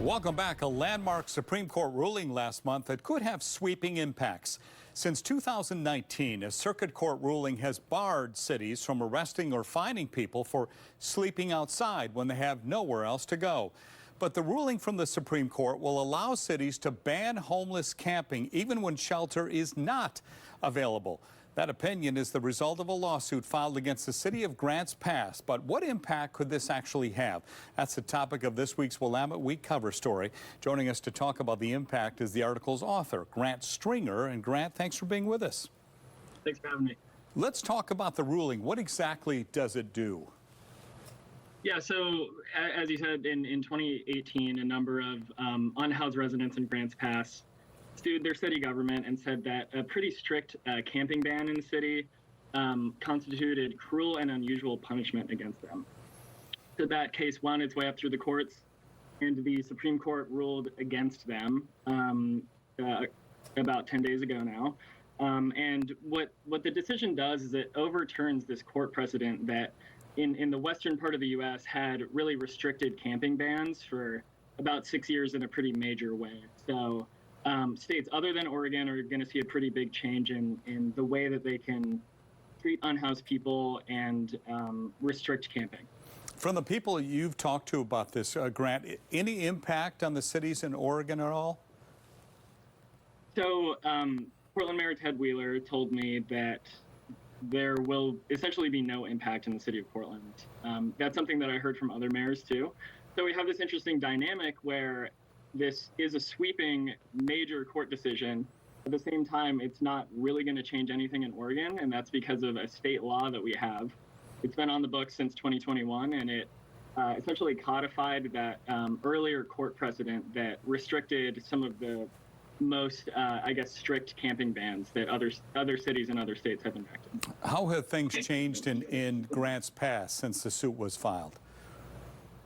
Welcome back. A landmark Supreme Court ruling last month that could have sweeping impacts. Since 2019, a circuit court ruling has barred cities from arresting or fining people for sleeping outside when they have nowhere else to go. But the ruling from the Supreme Court will allow cities to ban homeless camping even when shelter is not available. That opinion is the result of a lawsuit filed against the city of Grants Pass. But what impact could this actually have? That's the topic of this week's Willamette Week cover story. Joining us to talk about the impact is the article's author, Grant Stringer. And Grant, thanks for being with us. Thanks for having me. Let's talk about the ruling. What exactly does it do? Yeah, so as you said, in 2018, a number of unhoused residents in Grants Pass sued their city government and said that a pretty strict camping ban in the city constituted cruel and unusual punishment against them. So that case wound its way up through the courts, and the Supreme Court ruled against them about 10 days ago now. And what the decision does is it overturns this court precedent that in the western part of the U.S. had really restricted camping bans for about 6 years in a pretty major way. So states other than Oregon are going to see a pretty big change in the way that they can treat unhoused people and restrict camping. From the people you've talked to about this, Grant, any impact on the cities in Oregon at all? So Portland Mayor Ted Wheeler told me that there will essentially be no impact in the city of Portland. That's something that I heard from other mayors too. So we have this interesting dynamic where this is a sweeping major court decision. At the same time, it's not really going to change anything in Oregon, and that's because of a state law that we have. It's been on the books since 2021, and it essentially codified that earlier court precedent that restricted some of the most, strict camping bans that other cities and other states have enacted. How have things changed in Grants Pass since the suit was filed?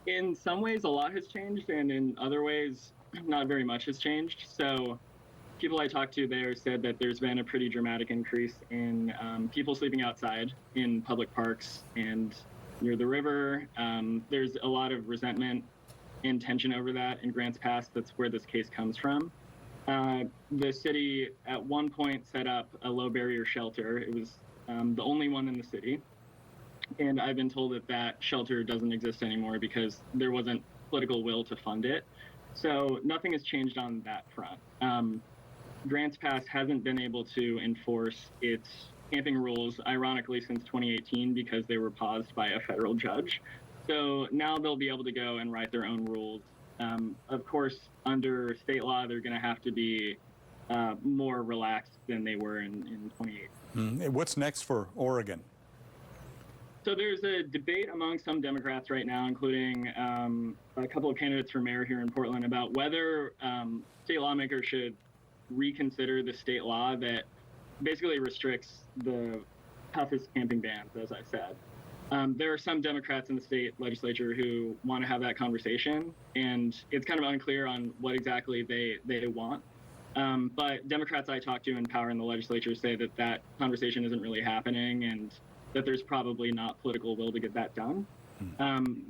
In some ways, a lot has changed, and in other ways, not very much has changed. So people I talked to there said that there's been a pretty dramatic increase in people sleeping outside in public parks and near the river. There's a lot of resentment and tension over that in Grants Pass. That's where this case comes from. The city at one point set up a low barrier shelter. It was the only one in the city. And I've been told that that shelter doesn't exist anymore because there wasn't political will to fund it. So nothing has changed on that front. Grants Pass hasn't been able to enforce its camping rules, ironically, since 2018 because they were paused by a federal judge. So now they'll be able to go and write their own rules. Of course, under state law, they're going to have to be more relaxed than they were in 2018. What's next for Oregon? So there's a debate among some Democrats right now, including a couple of candidates for mayor here in Portland, about whether state lawmakers should reconsider the state law that basically restricts the toughest camping bans, as I said. There are some Democrats in the state legislature who want to have that conversation, and it's kind of unclear on what exactly they want. But Democrats I talk to in power in the legislature say that that conversation isn't really happening and that there's probably not political will to get that done.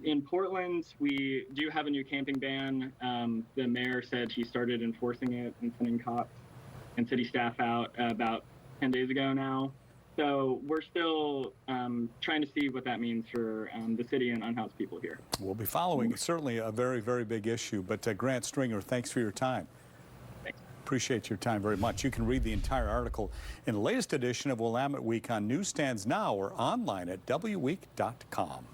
In Portland, we do have a new camping ban. The mayor said he started enforcing it and sending cops and city staff out about 10 days ago now. So we're still trying to see what that means for the city and unhoused people here. We'll be following. It's certainly a very, very big issue. But Grant Stringer, thanks for your time. Thanks. Appreciate your time very much. You can read the entire article in the latest edition of Willamette Week on newsstands now or online at wweek.com.